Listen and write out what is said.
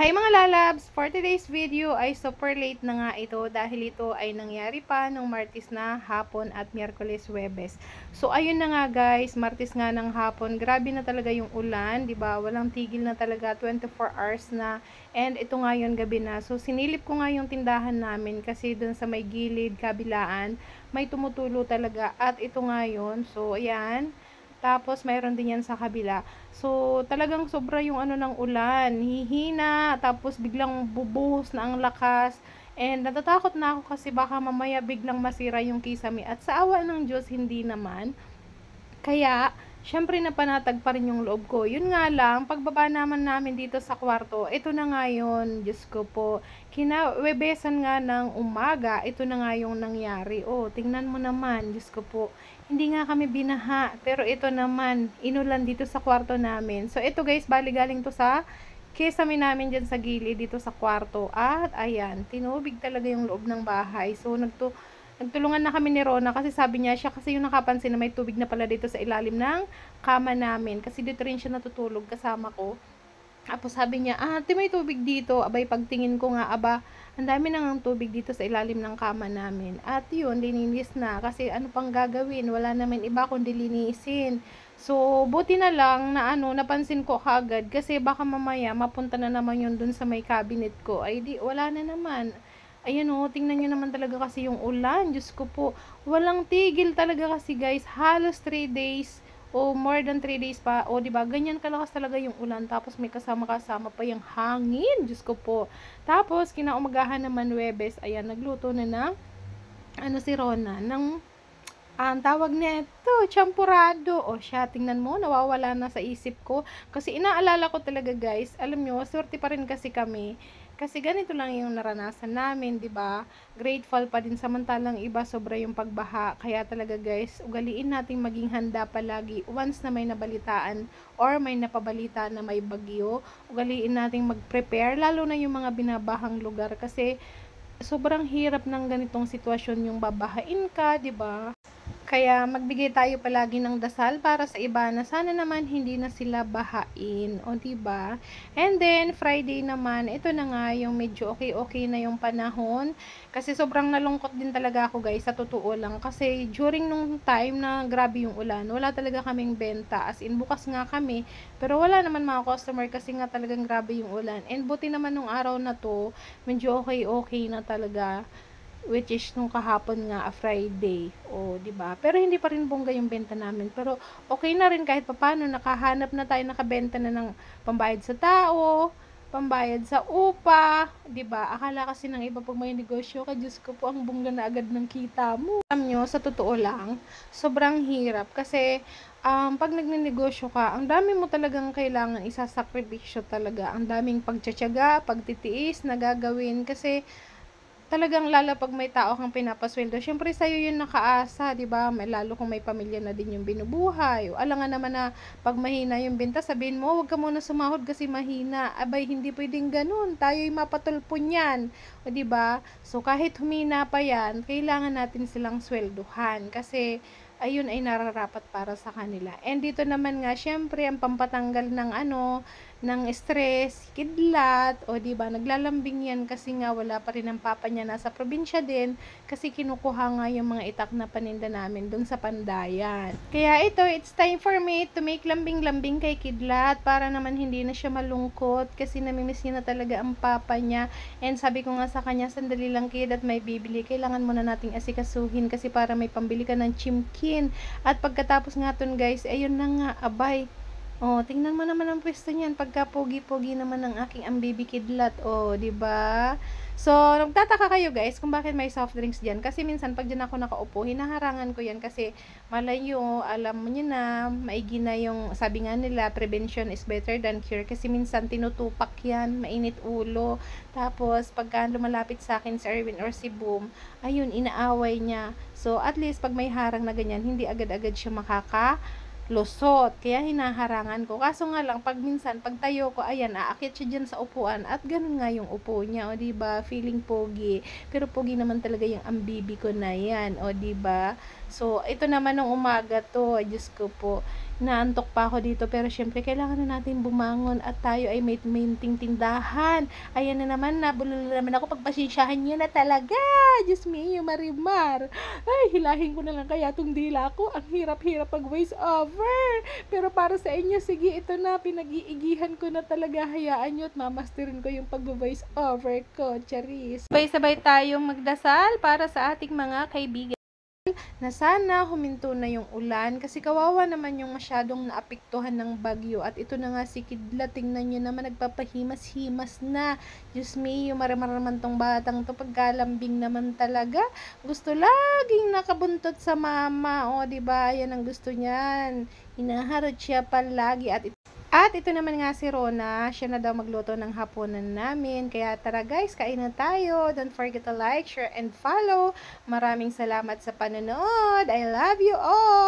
Hi mga lalabs! For today's video ay super late na nga ito dahil ito ay nangyari pa nung Martes na hapon at Miyerkules Huwebes. So ayun na nga guys, Martes nga ng hapon, grabe na talaga yung ulan, 'di ba? Walang tigil na talaga, 24 hours na. And ito nga yung gabi na. So sinilip ko nga yung tindahan namin kasi dun sa may gilid kabilaan, may tumutulo talaga at ito nga yun. So ayan. Tapos, mayroon din yan sa kabila. So, talagang sobra yung ano ng ulan. Hihina, tapos biglang bubuhos na ang lakas. And natatakot na ako kasi baka mamaya biglang masira yung kisame. At sa awa ng Diyos, hindi naman. Kaya, syempre napanatag pa rin yung loob ko. Yun nga lang, pagbaba naman namin dito sa kwarto, ito na nga yun, Diyos ko po. Kinawebesan nga ng umaga, ito na nga yung nangyari. Oh, tingnan mo naman, Diyos ko po. Hindi nga kami binaha, pero ito naman, inulan dito sa kwarto namin. So, ito guys, bali galing to sa kisame namin dyan sa gilid dito sa kwarto. At, ayan, tinubig talaga yung loob ng bahay. So, nagtulungan na kami ni Rona kasi sabi niya, siya kasi yung nakapansin na may tubig na pala dito sa ilalim ng kama namin. Kasi dito rin siya natutulog kasama ko. Tapos sabi niya, ate may tubig dito. Abay, pagtingin ko nga, aba, ang dami nang tubig dito sa ilalim ng kama namin. At yun, lininis na. Kasi ano pang gagawin? Wala naman iba kundi linisin. So, buti na lang na napansin ko kagad. Kasi baka mamaya, mapunta na naman yun dun sa may cabinet ko. Ay di, wala na naman. Ayan o, tingnan nyo naman talaga kasi yung ulan. Diyos ko po, walang tigil talaga kasi guys. Halos 3 days o more than 3 days pa. O diba, ganyan kalakas talaga yung ulan. Tapos may kasama-kasama pa yung hangin. Diyos ko po. Tapos, kinaumagahan naman Huwebes. Ayan, nagluto na ng si Rona, ng ang tawag nito, champurado. O siya, tingnan mo, nawawala na sa isip ko. Kasi inaalala ko talaga guys, alam nyo, swerte pa rin kasi kami. Kasi ganito lang yung naranasan namin, 'di ba? Grateful pa din samantalang iba sobra yung pagbaha. Kaya talaga guys, ugaliin nating maging handa palagi once na may nabalitaan or may napabalita na may bagyo. Ugaliin nating mag-prepare lalo na yung mga binabahang lugar kasi sobrang hirap ng ganitong sitwasyon yung babahain ka, 'di ba? Kaya magbigay tayo palagi ng dasal para sa iba na sana naman hindi na sila bahain, o di ba? And then Friday naman, ito na nga yung medyo okay na yung panahon kasi sobrang nalungkot din talaga ako guys, sa totoo lang kasi during nung time na grabe yung ulan, wala talaga kaming benta, as in bukas nga kami, pero wala naman mga customer kasi nga talagang grabe yung ulan. And buti naman nung araw na to, medyo okay na talaga, which is nung kahapon nga Friday, o di ba? Pero hindi pa rin bongga yung benta namin, pero okay na rin kahit papaano, nakahanap na tayo, nakabenta na ng pambayad sa tao, pambayad sa upa, di ba? Akala kasi ng iba pag may negosyo ka, Diyos ko po, ang bongga na agad ng kita mo. Alam nyo, sa totoo lang, sobrang hirap kasi pag nagnenegosyo ka, ang dami mo talagang kailangan isasakripisyo talaga, ang daming pagtsatsaga, pagtitiis na gagawin kasi talagang lalo pag may tao kang pinapasweldo, syempre sa'yo yun nakaasa, di ba? May lalo kung may pamilya na din yung binubuhay. O alangan naman na pag mahina yung benta, sabihin mo, wag ka muna sumahod kasi mahina. Abay, hindi pwedeng ganun. Tayo'y mapatulpon yan. O di ba? So kahit humina pa yan, kailangan natin silang swelduhan kasi ayun ay nararapat para sa kanila. And dito naman nga, syempre, ang pampatanggal ng ng stress, kidlat, o di ba naglalambing yan kasi nga wala pa rin ang papa niya, nasa probinsya din, kasi kinukuha nga yung mga itak na paninda namin dun sa Pandayan. Kaya ito, it's time for me to make lambing-lambing kay kidlat para naman hindi na siya malungkot kasi namimiss niya na talaga ang papa niya. And sabi ko nga sa kanya, sandali lang kid at may bibili, kailangan muna nating asikasuhin kasi para may pambili ka ng chimkin. At pagkatapos nga ton guys, ayun na nga, abay, oh, tingnan mo naman ang pwesto niyan. Pagka pogi-pogi naman ng aking ambibi kidlat. Oh, 'di ba? So, nagtataka kayo guys kung bakit may soft drinks diyan. Kasi minsan pag diyan ako nakaupo, hinaharangan ko 'yan kasi malayo, alam mo niyo na, maigi na yung sabi nga nila, prevention is better than cure. Kasi minsan tinutupak 'yan, mainit ulo. Tapos pagka lumalapit sa akin si Erwin or si Boom, ayun, inaaway niya. So, at least pag may harang na ganyan, hindi agad-agad siya lusot. Kaya hinaharangan ko. Kaso nga lang, pag minsan, pag tayo ko, ayan, aakyat siya dyan sa upuan. At ganun nga yung upo niya, o diba? Feeling pogi. Pero pogi naman talaga yung ambibi ko na yan, o diba? So, ito naman ng umaga to, Diyos ko po. naantok pa ako dito, pero syempre kailangan na natin bumangon at tayo ay may tindahan. Ayan na naman, nabulol na naman ako, pagpasensyahan niyo na talaga. Diyos mio, Marimar. Ay, hilahin ko na lang kaya tong dila ko. Ang hirap-hirap pag voice over. Pero para sa inyo, sige, ito na, pinag-iigihan ko na talaga. Hayaan nyo at mamasterin ko yung pag-voice over ko. Charis. Sabay-sabay tayong magdasal para sa ating mga kaibigan na sana huminto na yung ulan kasi kawawa naman yung masyadong naapektuhan ng bagyo at ito na nga si Kidlat, tingnan nyo naman nagpapahimas-himas na. Diyos me, yung maramar naman tong batang to, pagkalambing naman talaga, gusto laging nakabuntot sa mama, o diba, yan ang gusto niyan, hinaharot siya palagi. At ito naman nga si Rona, siya na daw magluto ng hapunan namin. Kaya tara guys, kain na tayo. Don't forget to like, share, and follow. Maraming salamat sa panonood. I love you all!